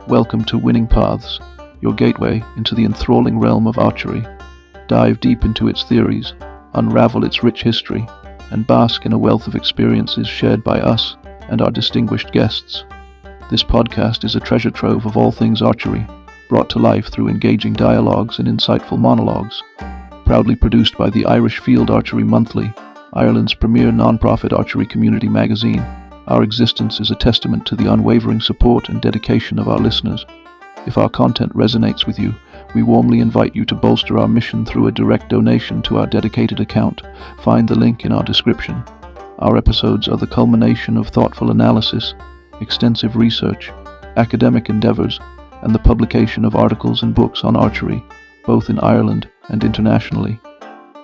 Welcome to Winning Paths, your gateway into the enthralling realm of archery. Dive deep into its theories, unravel its rich history, and bask in a wealth of experiences shared by us and our distinguished guests. This podcast is a treasure trove of all things archery, brought to life through engaging dialogues and insightful monologues. Proudly produced by the Irish Field Archery Monthly, Ireland's premier non-profit archery community magazine, our existence is a testament to the unwavering support and dedication of our listeners. If our content resonates with you, we warmly invite you to bolster our mission through a direct donation to our dedicated account. Find the link in our description. Our episodes are the culmination of thoughtful analysis, extensive research, academic endeavors, and the publication of articles and books on archery, both in Ireland and internationally.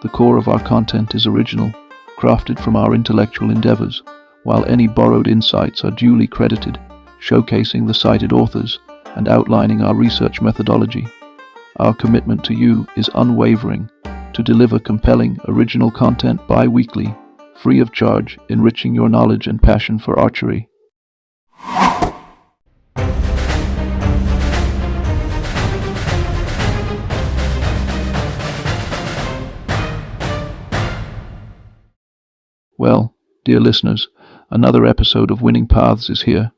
The core of our content is original, crafted from our intellectual endeavors, while any borrowed insights are duly credited, showcasing the cited authors and outlining our research methodology. Our commitment to you is unwavering, to deliver compelling, original content bi-weekly, free of charge, enriching your knowledge and passion for archery. Well, dear listeners, another episode of Winning Paths is here.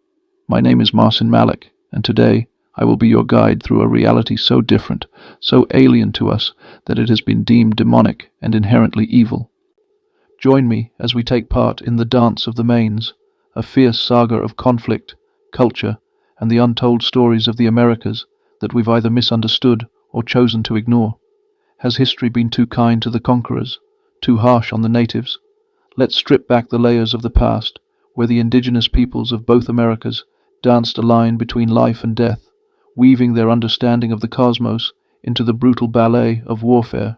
My name is Marcin Malek, and today I will be your guide through a reality so different, so alien to us, that it has been deemed demonic and inherently evil. Join me as we take part in the Dance of the Mains, a fierce saga of conflict, culture, and the untold stories of the Americas that we've either misunderstood or chosen to ignore. Has history been too kind to the conquerors, too harsh on the natives? Let's strip back the layers of the past, where the indigenous peoples of both Americas danced a line between life and death, weaving their understanding of the cosmos into the brutal ballet of warfare.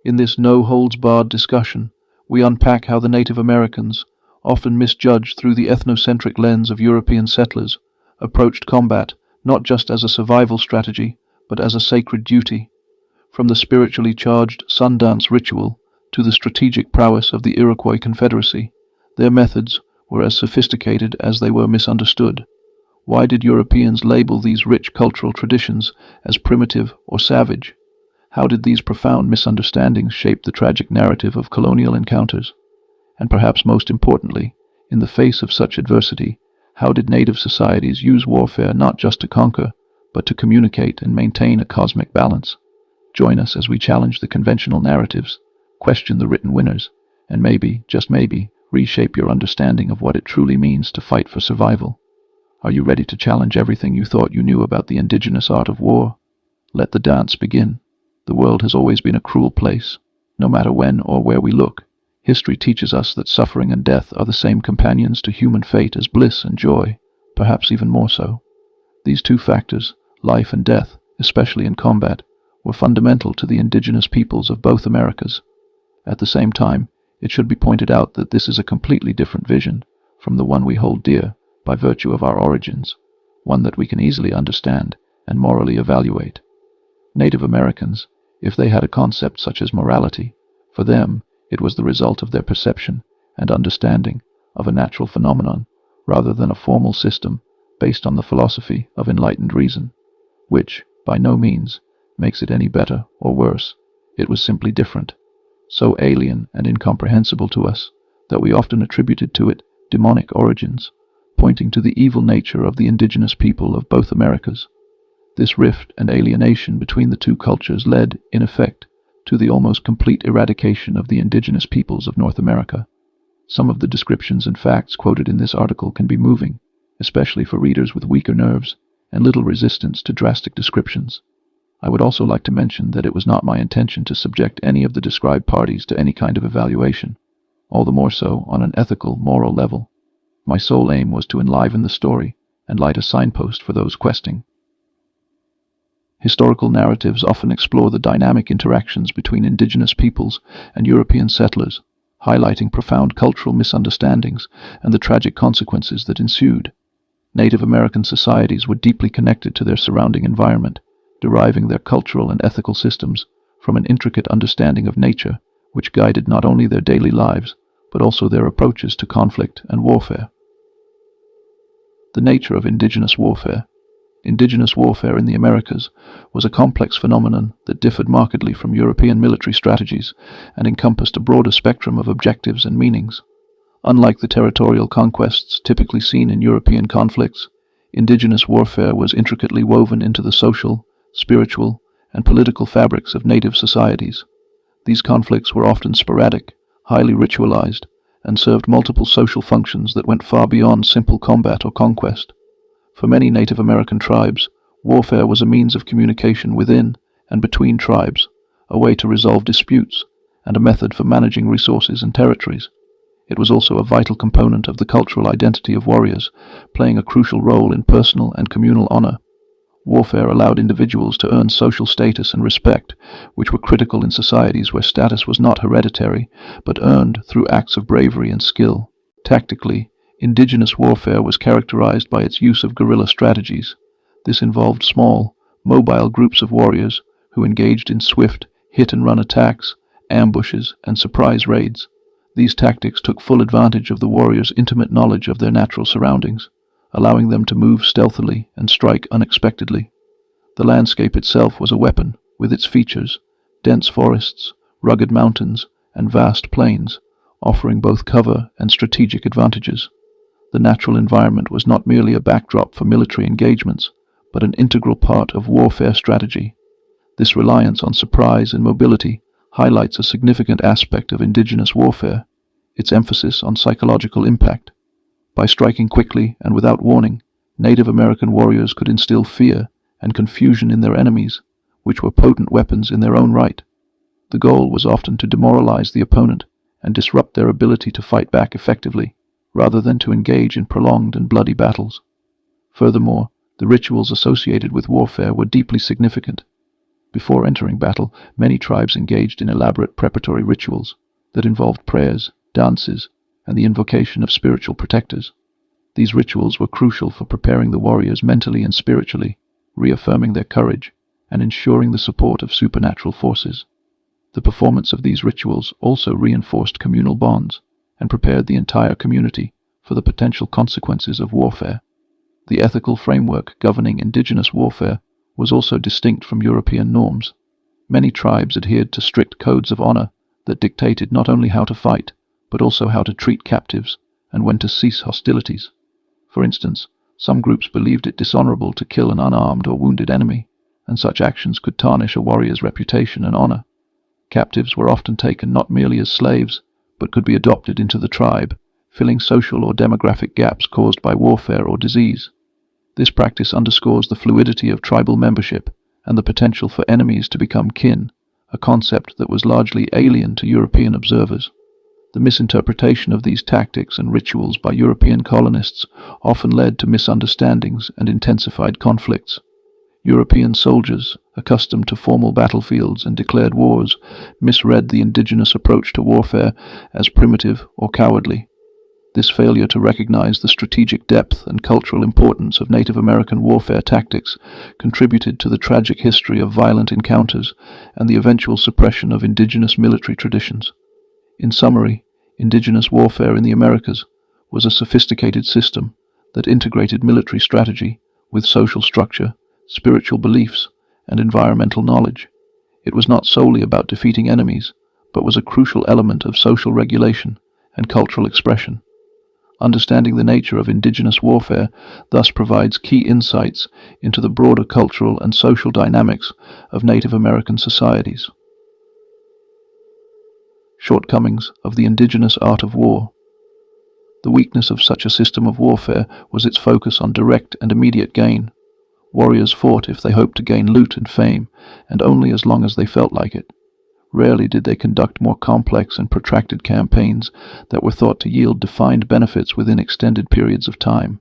In this no-holds-barred discussion, we unpack how the Native Americans, often misjudged through the ethnocentric lens of European settlers, approached combat not just as a survival strategy, but as a sacred duty. From the spiritually charged Sundance ritual to the strategic prowess of the Iroquois Confederacy, their methods were as sophisticated as they were misunderstood. Why did Europeans label these rich cultural traditions as primitive or savage? How did these profound misunderstandings shape the tragic narrative of colonial encounters? And perhaps most importantly, in the face of such adversity, how did native societies use warfare not just to conquer, but to communicate and maintain a cosmic balance? Join us as we challenge the conventional narratives, question the written winners, and maybe, just maybe, reshape your understanding of what it truly means to fight for survival. Are you ready to challenge everything you thought you knew about the indigenous art of war? Let the dance begin. The world has always been a cruel place. No matter when or where we look, history teaches us that suffering and death are the same companions to human fate as bliss and joy, perhaps even more so. These two factors, life and death, especially in combat, were fundamental to the indigenous peoples of both Americas. At the same time, it should be pointed out that this is a completely different vision from the one we hold dear by virtue of our origins, one that we can easily understand and morally evaluate. Native Americans, if they had a concept such as morality, for them it was the result of their perception and understanding of a natural phenomenon rather than a formal system based on the philosophy of enlightened reason, which, by no means, makes it any better or worse. It was simply different, so alien and incomprehensible to us that we often attributed to it demonic origins, pointing to the evil nature of the indigenous people of both Americas. This rift and alienation between the two cultures led, in effect, to the almost complete eradication of the indigenous peoples of North America. Some of the descriptions and facts quoted in this article can be moving, especially for readers with weaker nerves and little resistance to drastic descriptions. I would also like to mention that it was not my intention to subject any of the described parties to any kind of evaluation, all the more so on an ethical, moral level. My sole aim was to enliven the story and light a signpost for those questing. Historical narratives often explore the dynamic interactions between indigenous peoples and European settlers, highlighting profound cultural misunderstandings and the tragic consequences that ensued. Native American societies were deeply connected to their surrounding environment, deriving their cultural and ethical systems from an intricate understanding of nature, which guided not only their daily lives, but also their approaches to conflict and warfare. The nature of indigenous warfare. Indigenous warfare in the Americas was a complex phenomenon that differed markedly from European military strategies and encompassed a broader spectrum of objectives and meanings. Unlike the territorial conquests typically seen in European conflicts, indigenous warfare was intricately woven into the social, spiritual, and political fabrics of native societies. These conflicts were often sporadic, highly ritualized, and served multiple social functions that went far beyond simple combat or conquest. For many Native American tribes, warfare was a means of communication within and between tribes, a way to resolve disputes, and a method for managing resources and territories. It was also a vital component of the cultural identity of warriors, playing a crucial role in personal and communal honor. Warfare allowed individuals to earn social status and respect, which were critical in societies where status was not hereditary, but earned through acts of bravery and skill. Tactically, indigenous warfare was characterized by its use of guerrilla strategies. This involved small, mobile groups of warriors who engaged in swift, hit-and-run attacks, ambushes, and surprise raids. These tactics took full advantage of the warriors' intimate knowledge of their natural surroundings, allowing them to move stealthily and strike unexpectedly. The landscape itself was a weapon, with its features: dense forests, rugged mountains, and vast plains, offering both cover and strategic advantages. The natural environment was not merely a backdrop for military engagements, but an integral part of warfare strategy. This reliance on surprise and mobility highlights a significant aspect of indigenous warfare: its emphasis on psychological impact. By striking quickly and without warning, Native American warriors could instill fear and confusion in their enemies, which were potent weapons in their own right. The goal was often to demoralize the opponent and disrupt their ability to fight back effectively, rather than to engage in prolonged and bloody battles. Furthermore, the rituals associated with warfare were deeply significant. Before entering battle, many tribes engaged in elaborate preparatory rituals that involved prayers, dances, and the invocation of spiritual protectors. These rituals were crucial for preparing the warriors mentally and spiritually, reaffirming their courage, and ensuring the support of supernatural forces. The performance of these rituals also reinforced communal bonds and prepared the entire community for the potential consequences of warfare. The ethical framework governing indigenous warfare was also distinct from European norms. Many tribes adhered to strict codes of honor that dictated not only how to fight, but also how to treat captives and when to cease hostilities. For instance, some groups believed it dishonorable to kill an unarmed or wounded enemy, and such actions could tarnish a warrior's reputation and honor. Captives were often taken not merely as slaves, but could be adopted into the tribe, filling social or demographic gaps caused by warfare or disease. This practice underscores the fluidity of tribal membership and the potential for enemies to become kin, a concept that was largely alien to European observers. The misinterpretation of these tactics and rituals by European colonists often led to misunderstandings and intensified conflicts. European soldiers, accustomed to formal battlefields and declared wars, misread the indigenous approach to warfare as primitive or cowardly. This failure to recognize the strategic depth and cultural importance of Native American warfare tactics contributed to the tragic history of violent encounters and the eventual suppression of indigenous military traditions. In summary, indigenous warfare in the Americas was a sophisticated system that integrated military strategy with social structure, spiritual beliefs, and environmental knowledge. It was not solely about defeating enemies, but was a crucial element of social regulation and cultural expression. Understanding the nature of indigenous warfare thus provides key insights into the broader cultural and social dynamics of Native American societies. Shortcomings of the indigenous art of war. The weakness of such a system of warfare was its focus on direct and immediate gain. Warriors fought if they hoped to gain loot and fame, and only as long as they felt like it. Rarely did they conduct more complex and protracted campaigns that were thought to yield defined benefits within extended periods of time.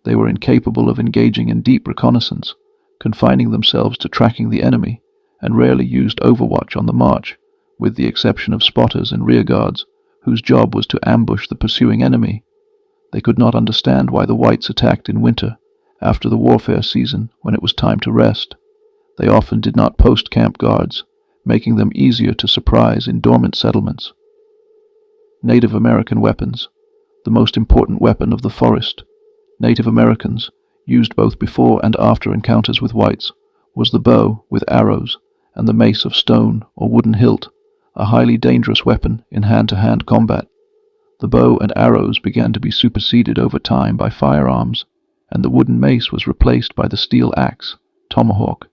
They were incapable of engaging in deep reconnaissance, confining themselves to tracking the enemy, and rarely used overwatch on the march, with the exception of spotters and rearguards, whose job was to ambush the pursuing enemy. They could not understand why the whites attacked in winter, after the warfare season when it was time to rest. They often did not post camp guards, making them easier to surprise in dormant settlements. Native American weapons, the most important weapon of the forest. Native Americans used both before and after encounters with whites, was the bow with arrows and the mace of stone or wooden hilt, a highly dangerous weapon in hand-to-hand combat. The bow and arrows began to be superseded over time by firearms, and the wooden mace was replaced by the steel axe, tomahawk.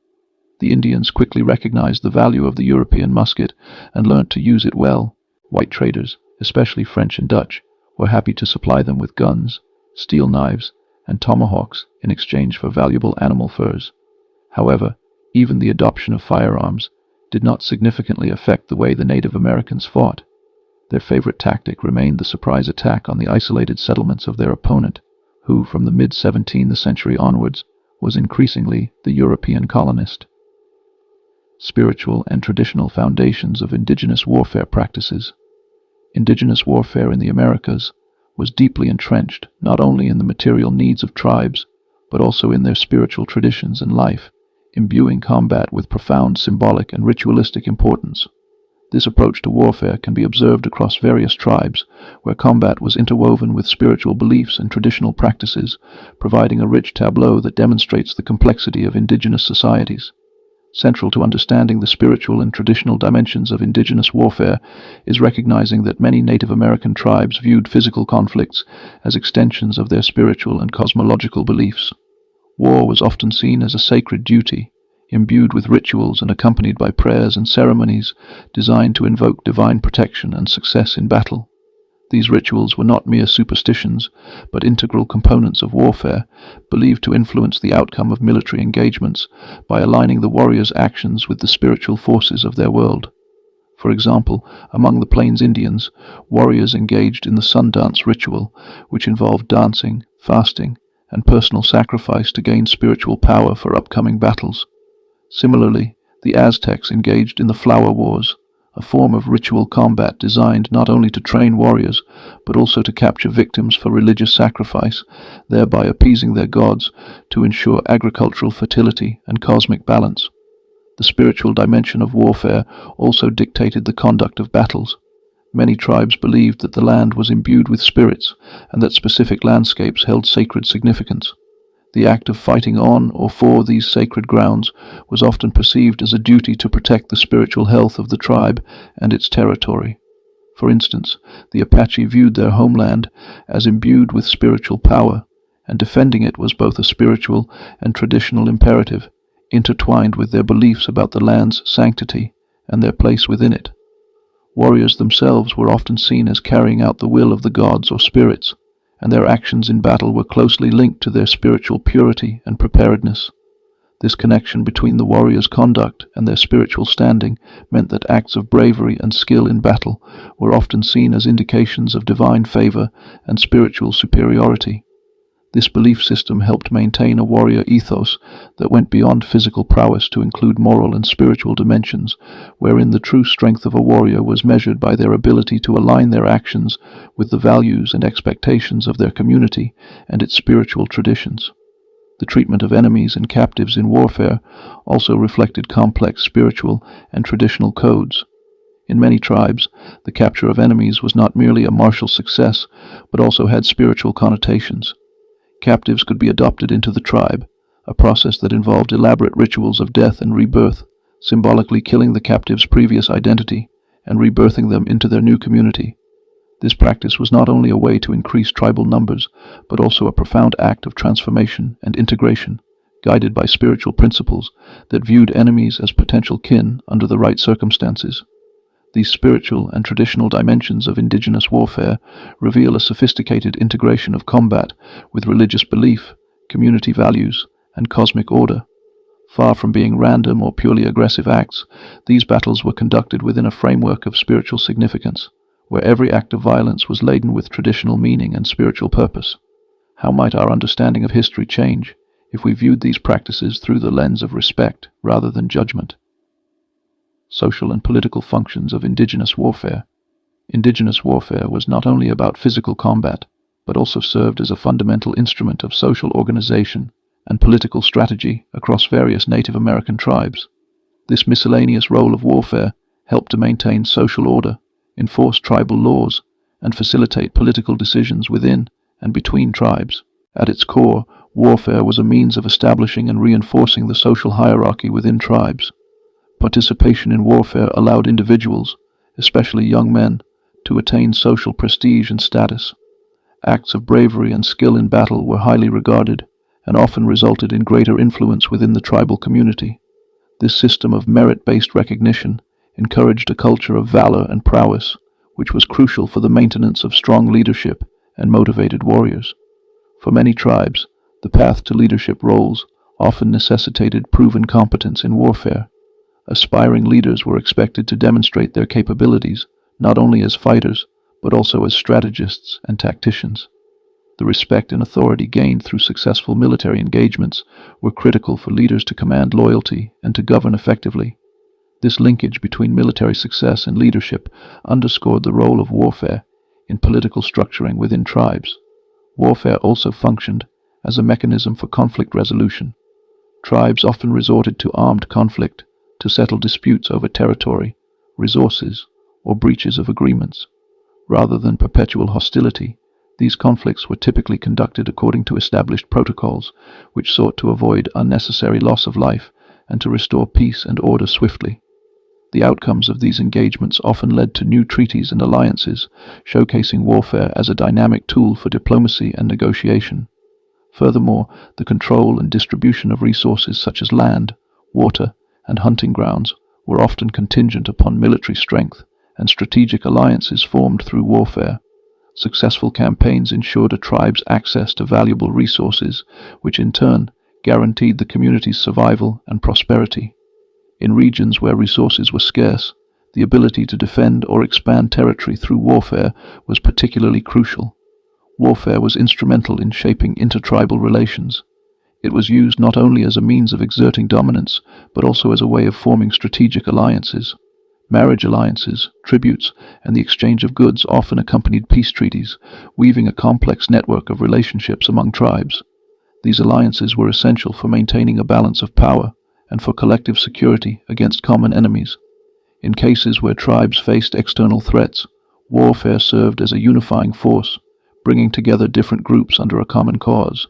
The Indians quickly recognized the value of the European musket and learnt to use it well. White traders, especially French and Dutch, were happy to supply them with guns, steel knives, and tomahawks in exchange for valuable animal furs. However, even the adoption of firearms did not significantly affect the way the Native Americans fought. Their favorite tactic remained the surprise attack on the isolated settlements of their opponent, who, from the mid-17th century onwards, was increasingly the European colonist. Spiritual and traditional foundations of indigenous warfare practices. Indigenous warfare in the Americas was deeply entrenched not only in the material needs of tribes, but also in their spiritual traditions and life, imbuing combat with profound symbolic and ritualistic importance. This approach to warfare can be observed across various tribes, where combat was interwoven with spiritual beliefs and traditional practices, providing a rich tableau that demonstrates the complexity of indigenous societies. Central to understanding the spiritual and traditional dimensions of indigenous warfare is recognizing that many Native American tribes viewed physical conflicts as extensions of their spiritual and cosmological beliefs. War was often seen as a sacred duty, imbued with rituals and accompanied by prayers and ceremonies designed to invoke divine protection and success in battle. These rituals were not mere superstitions, but integral components of warfare, believed to influence the outcome of military engagements by aligning the warriors' actions with the spiritual forces of their world. For example, among the Plains Indians, warriors engaged in the sun dance ritual, which involved dancing, fasting, and personal sacrifice to gain spiritual power for upcoming battles. Similarly, the Aztecs engaged in the flower wars, a form of ritual combat designed not only to train warriors, but also to capture victims for religious sacrifice, thereby appeasing their gods to ensure agricultural fertility and cosmic balance. The spiritual dimension of warfare also dictated the conduct of battles. Many tribes believed that the land was imbued with spirits, and that specific landscapes held sacred significance. The act of fighting on or for these sacred grounds was often perceived as a duty to protect the spiritual health of the tribe and its territory. For instance, the Apache viewed their homeland as imbued with spiritual power, and defending it was both a spiritual and traditional imperative, intertwined with their beliefs about the land's sanctity and their place within it. Warriors themselves were often seen as carrying out the will of the gods or spirits, and their actions in battle were closely linked to their spiritual purity and preparedness. This connection between the warrior's conduct and their spiritual standing meant that acts of bravery and skill in battle were often seen as indications of divine favor and spiritual superiority. This belief system helped maintain a warrior ethos that went beyond physical prowess to include moral and spiritual dimensions, wherein the true strength of a warrior was measured by their ability to align their actions with the values and expectations of their community and its spiritual traditions. The treatment of enemies and captives in warfare also reflected complex spiritual and traditional codes. In many tribes, the capture of enemies was not merely a martial success, but also had spiritual connotations. Captives could be adopted into the tribe, a process that involved elaborate rituals of death and rebirth, symbolically killing the captive's previous identity and rebirthing them into their new community. This practice was not only a way to increase tribal numbers, but also a profound act of transformation and integration, guided by spiritual principles that viewed enemies as potential kin under the right circumstances. These spiritual and traditional dimensions of indigenous warfare reveal a sophisticated integration of combat with religious belief, community values, and cosmic order. Far from being random or purely aggressive acts, these battles were conducted within a framework of spiritual significance, where every act of violence was laden with traditional meaning and spiritual purpose. How might our understanding of history change if we viewed these practices through the lens of respect rather than judgment? Social and political functions of indigenous warfare. Indigenous warfare was not only about physical combat, but also served as a fundamental instrument of social organization and political strategy across various Native American tribes. This miscellaneous role of warfare helped to maintain social order, enforce tribal laws, and facilitate political decisions within and between tribes. At its core, Warfare was a means of establishing and reinforcing the social hierarchy within tribes. Participation in warfare allowed individuals, especially young men, to attain social prestige and status. Acts of bravery and skill in battle were highly regarded and often resulted in greater influence within the tribal community. This system of merit-based recognition encouraged a culture of valor and prowess, which was crucial for the maintenance of strong leadership and motivated warriors. For many tribes, the path to leadership roles often necessitated proven competence in warfare. Aspiring leaders were expected to demonstrate their capabilities not only as fighters, but also as strategists and tacticians. The respect and authority gained through successful military engagements were critical for leaders to command loyalty and to govern effectively. This linkage between military success and leadership underscored the role of warfare in political structuring within tribes. Warfare also functioned as a mechanism for conflict resolution. Tribes often resorted to armed conflict to settle disputes over territory, resources, or breaches of agreements. Rather than perpetual hostility, these conflicts were typically conducted according to established protocols, which sought to avoid unnecessary loss of life and to restore peace and order swiftly. The outcomes of these engagements often led to new treaties and alliances, showcasing warfare as a dynamic tool for diplomacy and negotiation. Furthermore, the control and distribution of resources such as land, water, and hunting grounds were often contingent upon military strength, and strategic alliances formed through warfare. Successful campaigns ensured a tribe's access to valuable resources, which in turn guaranteed the community's survival and prosperity. In regions where resources were scarce, the ability to defend or expand territory through warfare was particularly crucial. Warfare was instrumental in shaping intertribal relations. It was used not only as a means of exerting dominance, but also as a way of forming strategic alliances. Marriage alliances, tributes, and the exchange of goods often accompanied peace treaties, weaving a complex network of relationships among tribes. These alliances were essential for maintaining a balance of power and for collective security against common enemies. In cases where tribes faced external threats, warfare served as a unifying force, bringing together different groups under a common cause.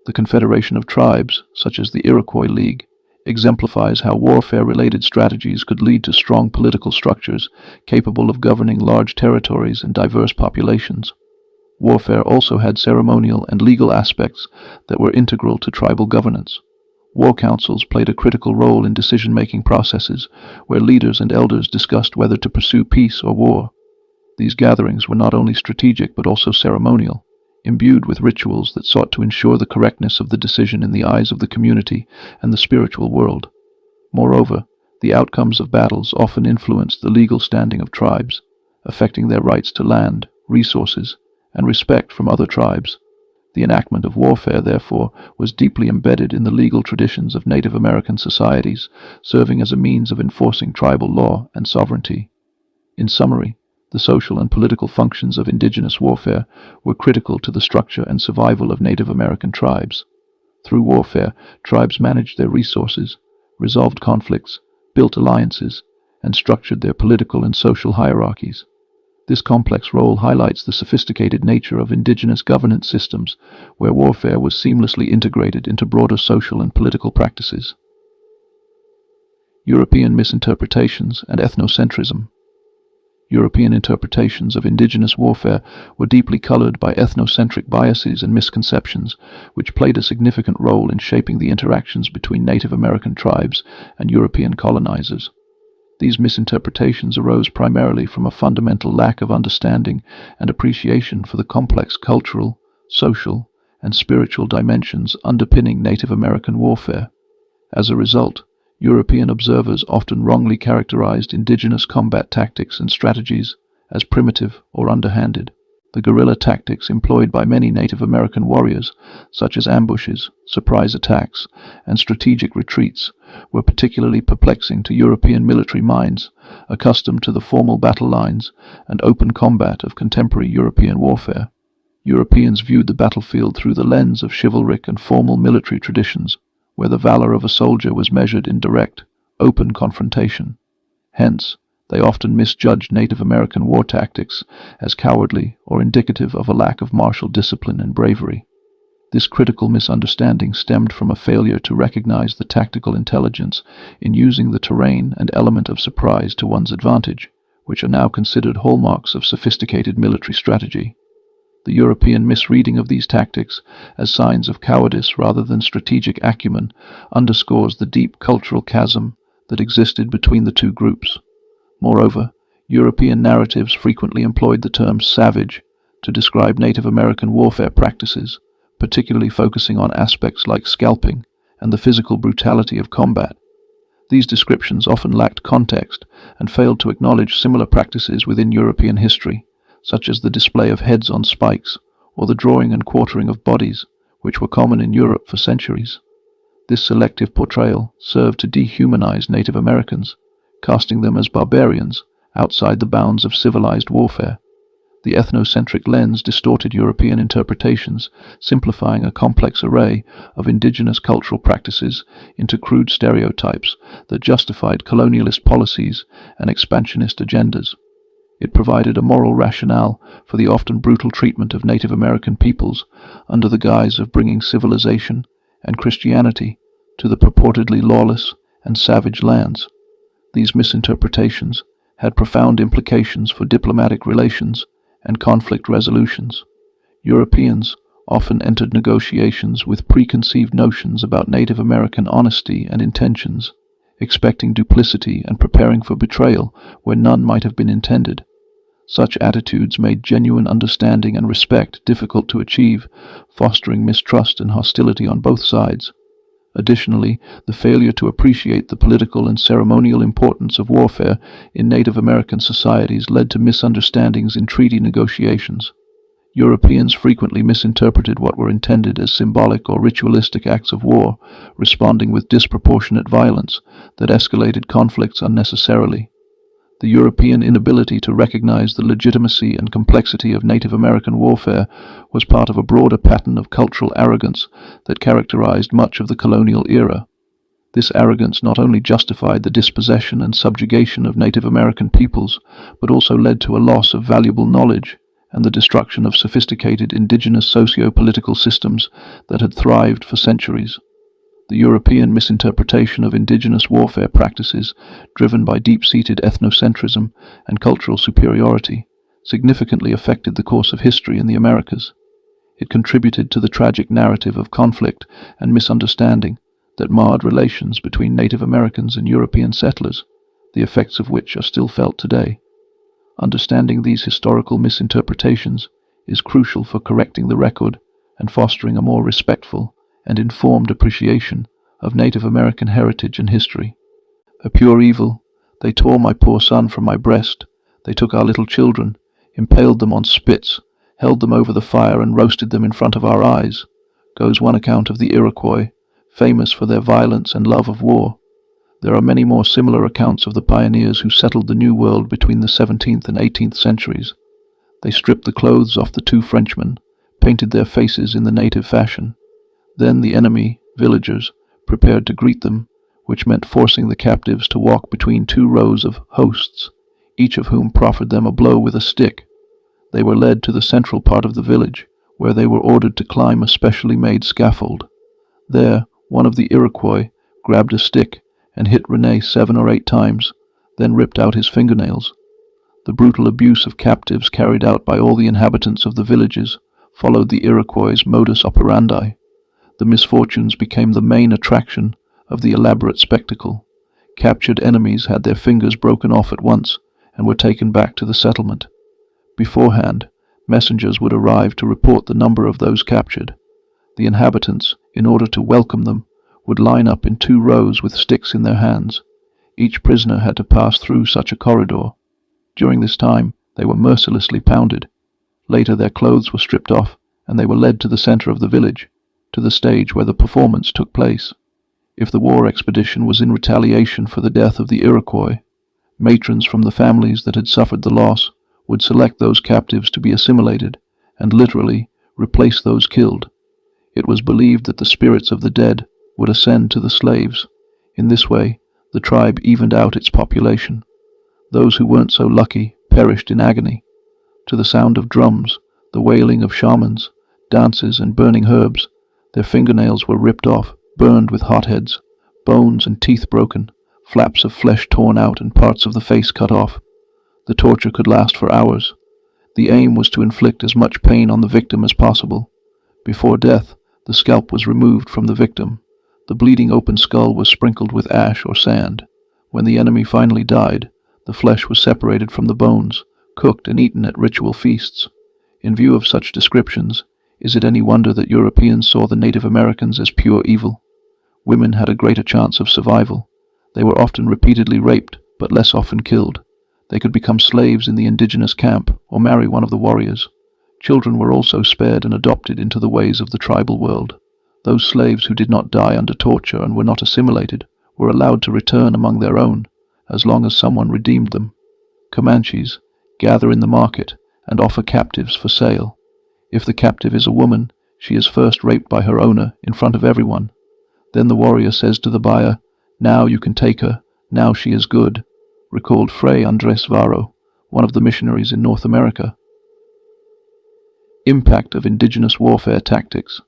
The Confederation of Tribes, such as the Iroquois League, exemplifies how warfare-related strategies could lead to strong political structures capable of governing large territories and diverse populations. Warfare also had ceremonial and legal aspects that were integral to tribal governance. War councils played a critical role in decision-making processes, where leaders and elders discussed whether to pursue peace or war. These gatherings were not only strategic but also ceremonial, imbued with rituals that sought to ensure the correctness of the decision in the eyes of the community and the spiritual world. Moreover, the outcomes of battles often influenced the legal standing of tribes, affecting their rights to land, resources, and respect from other tribes. The enactment of warfare, therefore, was deeply embedded in the legal traditions of Native American societies, serving as a means of enforcing tribal law and sovereignty. In summary, the social and political functions of indigenous warfare were critical to the structure and survival of Native American tribes. Through warfare, tribes managed their resources, resolved conflicts, built alliances, and structured their political and social hierarchies. This complex role highlights the sophisticated nature of indigenous governance systems, where warfare was seamlessly integrated into broader social and political practices. European misinterpretations and ethnocentrism. European interpretations of indigenous warfare were deeply colored by ethnocentric biases and misconceptions, which played a significant role in shaping the interactions between Native American tribes and European colonizers. These misinterpretations arose primarily from a fundamental lack of understanding and appreciation for the complex cultural, social, and spiritual dimensions underpinning Native American warfare. As a result, European observers often wrongly characterized indigenous combat tactics and strategies as primitive or underhanded. The guerrilla tactics employed by many Native American warriors, such as ambushes, surprise attacks, and strategic retreats, were particularly perplexing to European military minds, accustomed to the formal battle lines and open combat of contemporary European warfare. Europeans viewed the battlefield through the lens of chivalric and formal military traditions, where the valor of a soldier was measured in direct, open confrontation. Hence, they often misjudged Native American war tactics as cowardly or indicative of a lack of martial discipline and bravery. This critical misunderstanding stemmed from a failure to recognize the tactical intelligence in using the terrain and element of surprise to one's advantage, which are now considered hallmarks of sophisticated military strategy. The European misreading of these tactics as signs of cowardice rather than strategic acumen underscores the deep cultural chasm that existed between the two groups. Moreover, European narratives frequently employed the term savage to describe Native American warfare practices, particularly focusing on aspects like scalping and the physical brutality of combat. These descriptions often lacked context and failed to acknowledge similar practices within European history, such as the display of heads on spikes or the drawing and quartering of bodies, which were common in Europe for centuries. This selective portrayal served to dehumanize Native Americans, casting them as barbarians outside the bounds of civilized warfare. The ethnocentric lens distorted European interpretations, simplifying a complex array of indigenous cultural practices into crude stereotypes that justified colonialist policies and expansionist agendas. It provided a moral rationale for the often brutal treatment of Native American peoples under the guise of bringing civilization and Christianity to the purportedly lawless and savage lands. These misinterpretations had profound implications for diplomatic relations and conflict resolutions. Europeans often entered negotiations with preconceived notions about Native American honesty and intentions, expecting duplicity and preparing for betrayal where none might have been intended. Such attitudes made genuine understanding and respect difficult to achieve, fostering mistrust and hostility on both sides. Additionally, the failure to appreciate the political and ceremonial importance of warfare in Native American societies led to misunderstandings in treaty negotiations. Europeans frequently misinterpreted what were intended as symbolic or ritualistic acts of war, responding with disproportionate violence that escalated conflicts unnecessarily. The European inability to recognize the legitimacy and complexity of Native American warfare was part of a broader pattern of cultural arrogance that characterized much of the colonial era. This arrogance not only justified the dispossession and subjugation of Native American peoples, but also led to a loss of valuable knowledge and the destruction of sophisticated indigenous socio-political systems that had thrived for centuries. The European misinterpretation of indigenous warfare practices, driven by deep-seated ethnocentrism and cultural superiority, significantly affected the course of history in the Americas. It contributed to the tragic narrative of conflict and misunderstanding that marred relations between Native Americans and European settlers, the effects of which are still felt today. Understanding these historical misinterpretations is crucial for correcting the record and fostering a more respectful and informed appreciation of Native American heritage and history. A pure evil, they tore my poor son from my breast, they took our little children, impaled them on spits, held them over the fire and roasted them in front of our eyes, goes one account of the Iroquois, famous for their violence and love of war. There are many more similar accounts of the pioneers who settled the New World between the 17th and 18th centuries. They stripped the clothes off the two Frenchmen, painted their faces in the native fashion. Then the enemy, villagers, prepared to greet them, which meant forcing the captives to walk between two rows of hosts, each of whom proffered them a blow with a stick. They were led to the central part of the village, where they were ordered to climb a specially made scaffold. There, one of the Iroquois grabbed a stick and hit René 7 or 8 times, then ripped out his fingernails. The brutal abuse of captives carried out by all the inhabitants of the villages followed the Iroquois' modus operandi. The misfortunes became the main attraction of the elaborate spectacle. Captured enemies had their fingers broken off at once and were taken back to the settlement. Beforehand, messengers would arrive to report the number of those captured. The inhabitants, in order to welcome them, would line up in 2 rows with sticks in their hands. Each prisoner had to pass through such a corridor. During this time, they were mercilessly pounded. Later their clothes were stripped off, and they were led to the center of the village, to the stage where the performance took place. If the war expedition was in retaliation for the death of the Iroquois, matrons from the families that had suffered the loss would select those captives to be assimilated, and literally replace those killed. It was believed that the spirits of the dead would ascend to the slaves. In this way, the tribe evened out its population. Those who weren't so lucky perished in agony. To the sound of drums, the wailing of shamans, dances, and burning herbs, Their fingernails were ripped off, burned with hotheads, bones and teeth broken, flaps of flesh torn out and parts of the face cut off. The torture could last for hours. The aim was to inflict as much pain on the victim as possible. Before death, the scalp was removed from the victim. The bleeding open skull was sprinkled with ash or sand. When the enemy finally died, the flesh was separated from the bones, cooked and eaten at ritual feasts. In view of such descriptions, is it any wonder that Europeans saw the Native Americans as pure evil? Women had a greater chance of survival. They were often repeatedly raped, but less often killed. They could become slaves in the indigenous camp or marry one of the warriors. Children were also spared and adopted into the ways of the tribal world. Those slaves who did not die under torture and were not assimilated were allowed to return among their own, as long as someone redeemed them. Comanches gather in the market and offer captives for sale. If the captive is a woman, she is first raped by her owner in front of everyone. Then the warrior says to the buyer, "Now you can take her, now she is good," recalled Fray Andres Varro, one of the missionaries in North America. Impact of indigenous warfare tactics.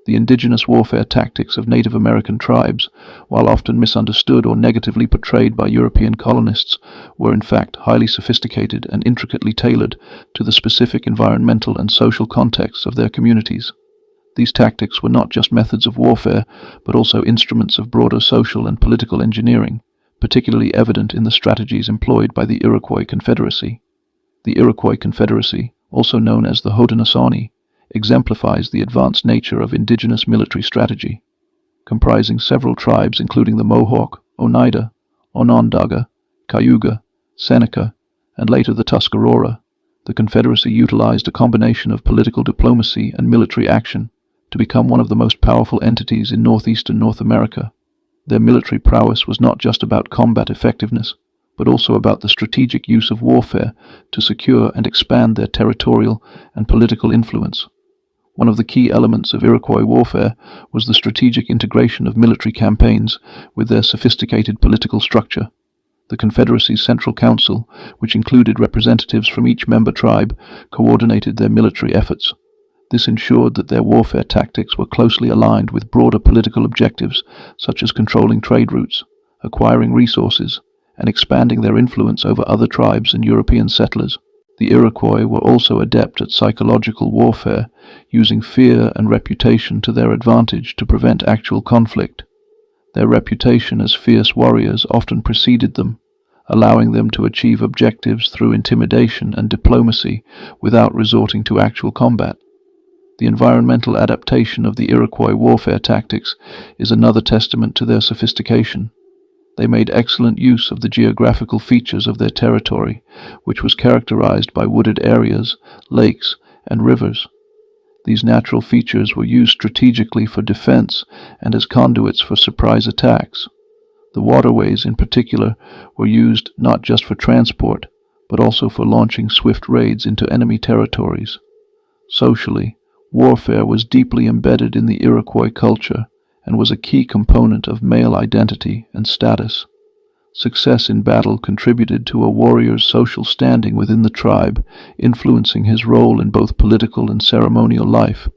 The indigenous warfare tactics of Native American tribes, while often misunderstood or negatively portrayed by European colonists, were in fact highly sophisticated and intricately tailored to the specific environmental and social contexts of their communities. These tactics were not just methods of warfare, but also instruments of broader social and political engineering, particularly evident in the strategies employed by the Iroquois Confederacy. The Iroquois Confederacy, also known as the Haudenosaunee, exemplifies the advanced nature of indigenous military strategy. Comprising several tribes including the Mohawk, Oneida, Onondaga, Cayuga, Seneca, and later the Tuscarora, the Confederacy utilized a combination of political diplomacy and military action to become one of the most powerful entities in northeastern North America. Their military prowess was not just about combat effectiveness, but also about the strategic use of warfare to secure and expand their territorial and political influence. One of the key elements of Iroquois warfare was the strategic integration of military campaigns with their sophisticated political structure. The Confederacy's Central Council, which included representatives from each member tribe, coordinated their military efforts. This ensured that their warfare tactics were closely aligned with broader political objectives such as controlling trade routes, acquiring resources, and expanding their influence over other tribes and European settlers. The Iroquois were also adept at psychological warfare, using fear and reputation to their advantage to prevent actual conflict. Their reputation as fierce warriors often preceded them, allowing them to achieve objectives through intimidation and diplomacy without resorting to actual combat. The environmental adaptation of the Iroquois warfare tactics is another testament to their sophistication. They made excellent use of the geographical features of their territory, which was characterized by wooded areas, lakes, and rivers. These natural features were used strategically for defense and as conduits for surprise attacks. The waterways, in particular, were used not just for transport, but also for launching swift raids into enemy territories. Socially, warfare was deeply embedded in the Iroquois culture and was a key component of male identity and status. Success in battle contributed to a warrior's social standing within the tribe, influencing his role in both political and ceremonial life.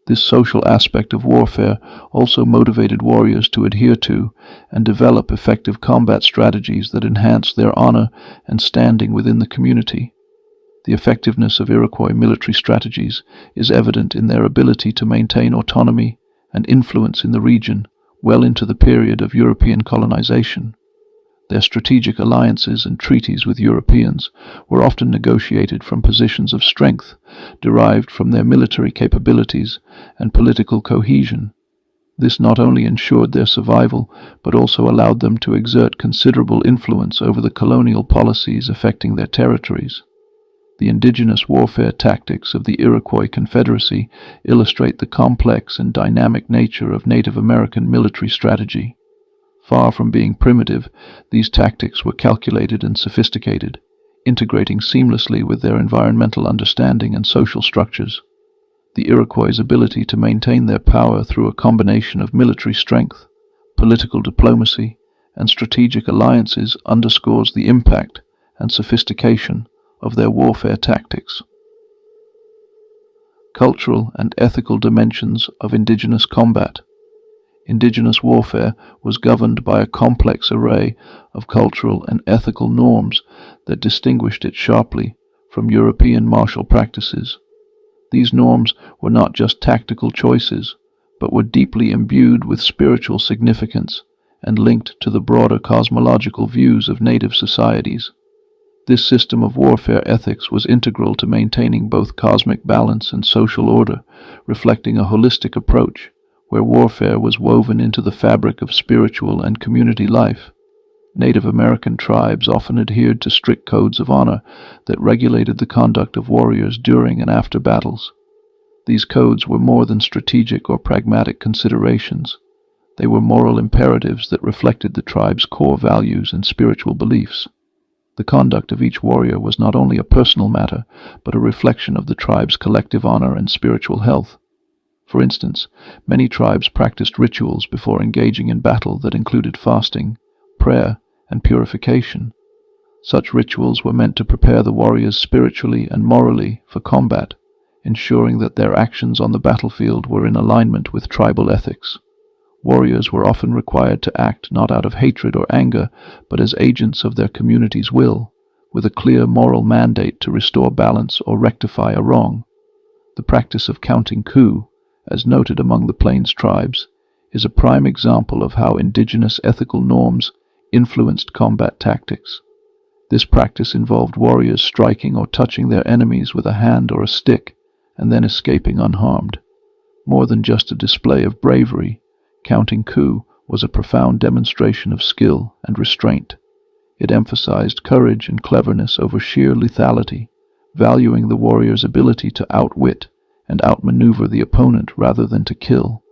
This social aspect of warfare also motivated warriors to adhere to and develop effective combat strategies that enhanced their honor and standing within the community. The effectiveness of Iroquois military strategies is evident in their ability to maintain autonomy and influence in the region well into the period of European colonization. Their strategic alliances and treaties with Europeans were often negotiated from positions of strength, derived from their military capabilities and political cohesion. This not only ensured their survival, but also allowed them to exert considerable influence over the colonial policies affecting their territories. The indigenous warfare tactics of the Iroquois Confederacy illustrate the complex and dynamic nature of Native American military strategy. Far from being primitive, these tactics were calculated and sophisticated, integrating seamlessly with their environmental understanding and social structures. The Iroquois' ability to maintain their power through a combination of military strength, political diplomacy, and strategic alliances underscores the impact and sophistication of their warfare tactics. Cultural and ethical dimensions of indigenous combat. Indigenous warfare was governed by a complex array of cultural and ethical norms that distinguished it sharply from European martial practices. These norms were not just tactical choices, but were deeply imbued with spiritual significance and linked to the broader cosmological views of native societies. This system of warfare ethics was integral to maintaining both cosmic balance and social order, reflecting a holistic approach where warfare was woven into the fabric of spiritual and community life. Native American tribes often adhered to strict codes of honor that regulated the conduct of warriors during and after battles. These codes were more than strategic or pragmatic considerations. They were moral imperatives that reflected the tribe's core values and spiritual beliefs. The conduct of each warrior was not only a personal matter, but a reflection of the tribe's collective honor and spiritual health. For instance, many tribes practiced rituals before engaging in battle that included fasting, prayer, and purification. Such rituals were meant to prepare the warriors spiritually and morally for combat, ensuring that their actions on the battlefield were in alignment with tribal ethics. Warriors were often required to act not out of hatred or anger, but as agents of their community's will, with a clear moral mandate to restore balance or rectify a wrong. The practice of counting coup, as noted among the Plains tribes, is a prime example of how indigenous ethical norms influenced combat tactics. This practice involved warriors striking or touching their enemies with a hand or a stick, and then escaping unharmed. More than just a display of bravery, counting coup was a profound demonstration of skill and restraint. It emphasized courage and cleverness over sheer lethality, valuing the warrior's ability to outwit and outmaneuver the opponent rather than to kill.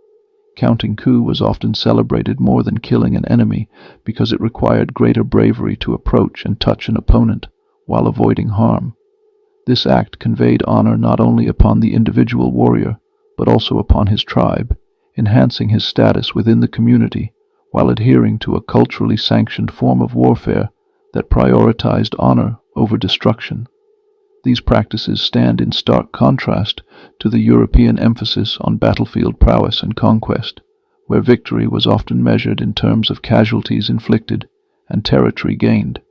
Counting coup was often celebrated more than killing an enemy because it required greater bravery to approach and touch an opponent while avoiding harm. This act conveyed honor not only upon the individual warrior, but also upon his tribe, enhancing his status within the community while adhering to a culturally sanctioned form of warfare that prioritized honor over destruction. These practices stand in stark contrast to the European emphasis on battlefield prowess and conquest, where victory was often measured in terms of casualties inflicted and territory gained.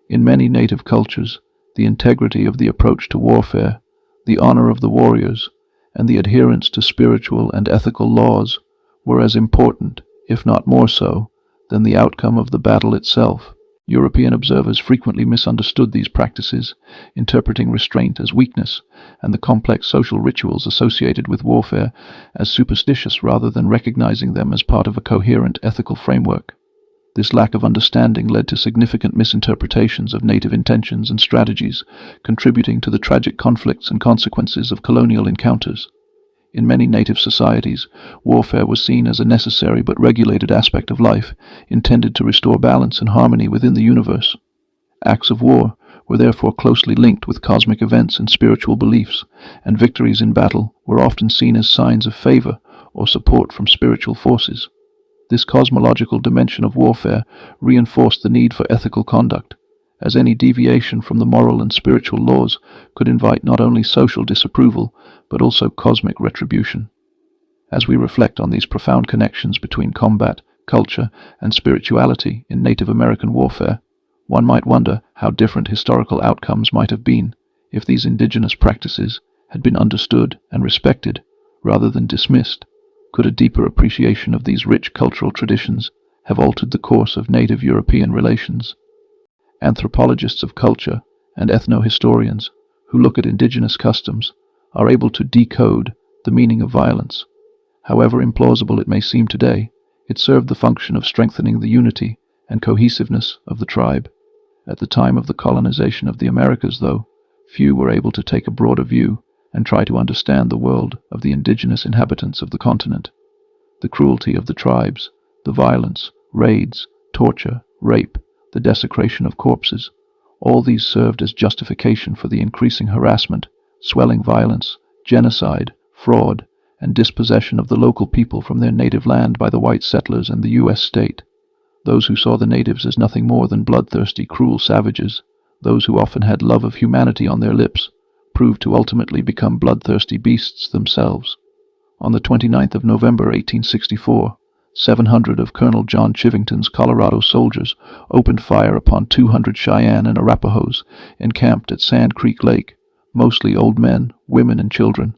In many native cultures, the integrity of the approach to warfare, the honor of the warriors, and the adherence to spiritual and ethical laws were as important, if not more so, than the outcome of the battle itself. European observers frequently misunderstood these practices, interpreting restraint as weakness and the complex social rituals associated with warfare as superstitious rather than recognizing them as part of a coherent ethical framework. This lack of understanding led to significant misinterpretations of native intentions and strategies, contributing to the tragic conflicts and consequences of colonial encounters. In many native societies, warfare was seen as a necessary but regulated aspect of life, intended to restore balance and harmony within the universe. Acts of war were therefore closely linked with cosmic events and spiritual beliefs, and victories in battle were often seen as signs of favor or support from spiritual forces. This cosmological dimension of warfare reinforced the need for ethical conduct, as any deviation from the moral and spiritual laws could invite not only social disapproval, but also cosmic retribution. As we reflect on these profound connections between combat, culture, and spirituality in Native American warfare, one might wonder how different historical outcomes might have been if these indigenous practices had been understood and respected rather than dismissed. Could a deeper appreciation of these rich cultural traditions have altered the course of Native European relations? Anthropologists of culture and ethno-historians who look at indigenous customs are able to decode the meaning of violence. However implausible it may seem today, it served the function of strengthening the unity and cohesiveness of the tribe. At the time of the colonization of the Americas, though, few were able to take a broader view and try to understand the world of the indigenous inhabitants of the continent. The cruelty of the tribes, the violence, raids, torture, rape, the desecration of corpses, all these served as justification for the increasing harassment, swelling violence, genocide, fraud, and dispossession of the local people from their native land by the white settlers and the U.S. state. Those who saw the natives as nothing more than bloodthirsty, cruel savages, those who often had love of humanity on their lips, proved to ultimately become bloodthirsty beasts themselves. On the 29th of November 1864, 700 of Colonel John Chivington's Colorado soldiers opened fire upon 200 Cheyenne and Arapahoes encamped at Sand Creek Lake, mostly old men, women, and children.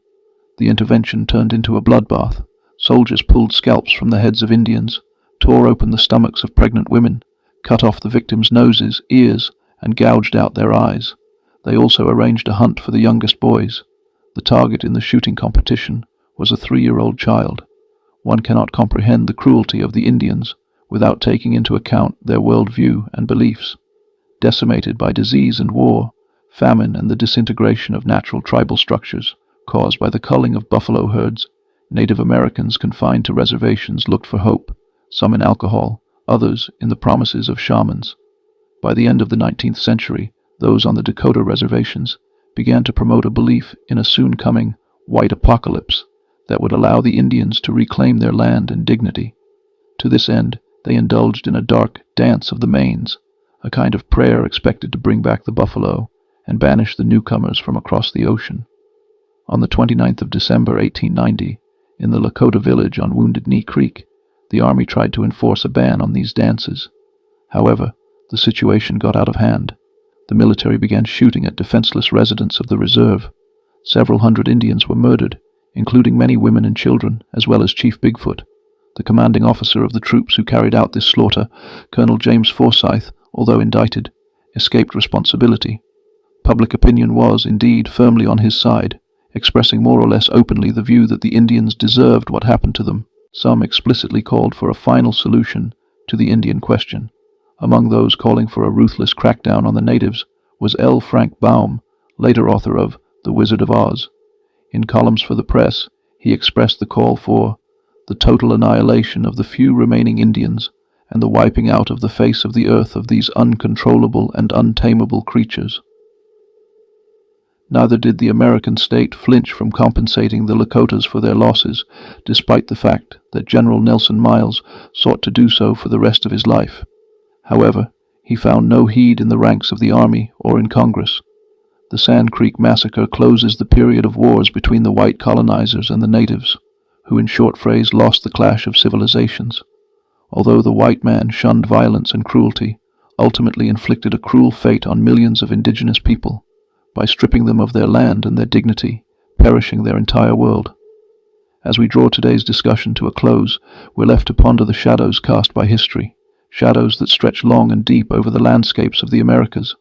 The intervention turned into a bloodbath. Soldiers pulled scalps from the heads of Indians, tore open the stomachs of pregnant women, cut off the victims' noses, ears, and gouged out their eyes. They also arranged a hunt for the youngest boys. The target in the shooting competition was a 3-year-old child. One cannot comprehend the cruelty of the Indians without taking into account their worldview and beliefs. Decimated by disease and war, famine, and the disintegration of natural tribal structures caused by the culling of buffalo herds, Native Americans confined to reservations looked for hope, some in alcohol, others in the promises of shamans. By the end of the 19th century, those on the Dakota reservations began to promote a belief in a soon-coming white apocalypse that would allow the Indians to reclaim their land and dignity. To this end, they indulged in a dark dance of the mains, a kind of prayer expected to bring back the buffalo and banish the newcomers from across the ocean. On the 29th of December 1890, in the Lakota village on Wounded Knee Creek, the Army tried to enforce a ban on these dances. However, the situation got out of hand. The military began shooting at defenseless residents of the reserve. Several hundred Indians were murdered, including many women and children, as well as Chief Bigfoot. The commanding officer of the troops who carried out this slaughter, Colonel James Forsyth, although indicted, escaped responsibility. Public opinion was, indeed, firmly on his side, expressing more or less openly the view that the Indians deserved what happened to them. Some explicitly called for a final solution to the Indian question. Among those calling for a ruthless crackdown on the natives was L. Frank Baum, later author of The Wizard of Oz. In columns for the press, he expressed the call for the total annihilation of the few remaining Indians and the wiping out of the face of the earth of these uncontrollable and untamable creatures. Neither did the American state flinch from compensating the Lakotas for their losses, despite the fact that General Nelson Miles sought to do so for the rest of his life. However, he found no heed in the ranks of the Army or in Congress. The Sand Creek Massacre closes the period of wars between the white colonizers and the natives, who in short phrase lost the clash of civilizations. Although the white man shunned violence and cruelty, ultimately inflicted a cruel fate on millions of indigenous people, by stripping them of their land and their dignity, perishing their entire world. As we draw today's discussion to a close, we're left to ponder the shadows cast by history, shadows that stretch long and deep over the landscapes of the Americas.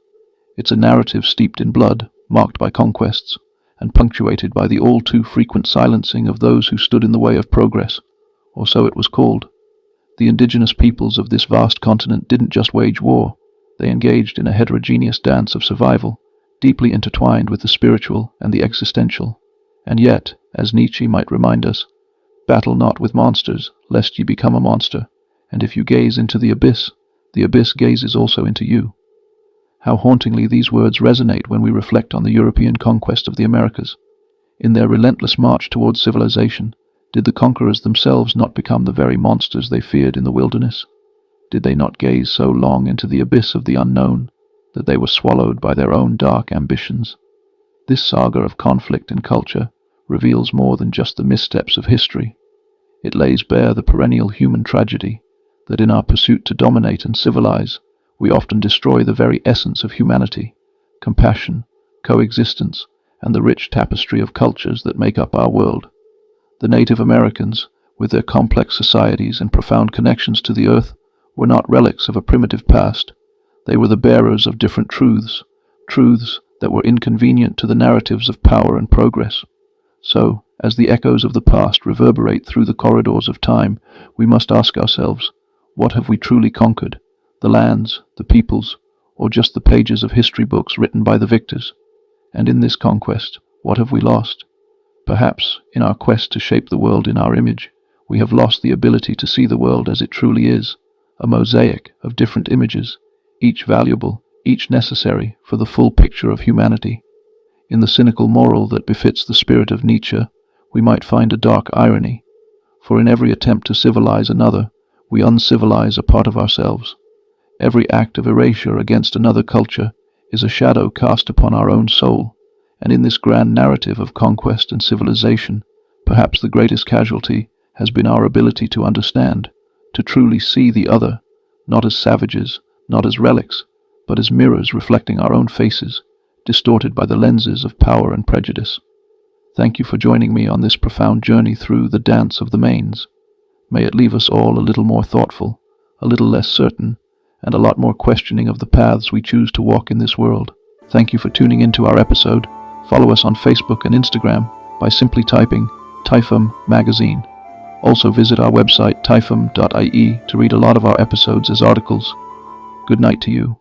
It's a narrative steeped in blood, marked by conquests, and punctuated by the all-too-frequent silencing of those who stood in the way of progress, or so it was called. The indigenous peoples of this vast continent didn't just wage war, they engaged in a heterogeneous dance of survival, deeply intertwined with the spiritual and the existential. And yet, as Nietzsche might remind us, battle not with monsters, lest ye become a monster, and if you gaze into the abyss gazes also into you. How hauntingly these words resonate when we reflect on the European conquest of the Americas. In their relentless march towards civilization, did the conquerors themselves not become the very monsters they feared in the wilderness? Did they not gaze so long into the abyss of the unknown that they were swallowed by their own dark ambitions? This saga of conflict and culture reveals more than just the missteps of history. It lays bare the perennial human tragedy that in our pursuit to dominate and civilize, we often destroy the very essence of humanity, compassion, coexistence, and the rich tapestry of cultures that make up our world. The Native Americans, with their complex societies and profound connections to the earth, were not relics of a primitive past. They were the bearers of different truths, truths that were inconvenient to the narratives of power and progress. So, as the echoes of the past reverberate through the corridors of time, we must ask ourselves, what have we truly conquered? The lands, the peoples, or just the pages of history books written by the victors? And in this conquest, what have we lost? Perhaps, in our quest to shape the world in our image, we have lost the ability to see the world as it truly is, a mosaic of different images, each valuable, each necessary for the full picture of humanity. In the cynical moral that befits the spirit of Nietzsche, we might find a dark irony, for in every attempt to civilize another, we uncivilize a part of ourselves. Every act of erasure against another culture is a shadow cast upon our own soul, And in this grand narrative of conquest and civilization, perhaps the greatest casualty has been our ability to understand, to truly see the other, not as savages, not as relics, but as mirrors reflecting our own faces, distorted by the lenses of power and prejudice. Thank you for joining me on this profound journey through the dance of the mains. May it leave us all a little more thoughtful, a little less certain, and a lot more questioning of the paths we choose to walk in this world. Thank you for tuning into our episode. Follow us on Facebook and Instagram by simply typing Typhum Magazine. Also visit our website typhum.ie to read a lot of our episodes as articles. Good night to you.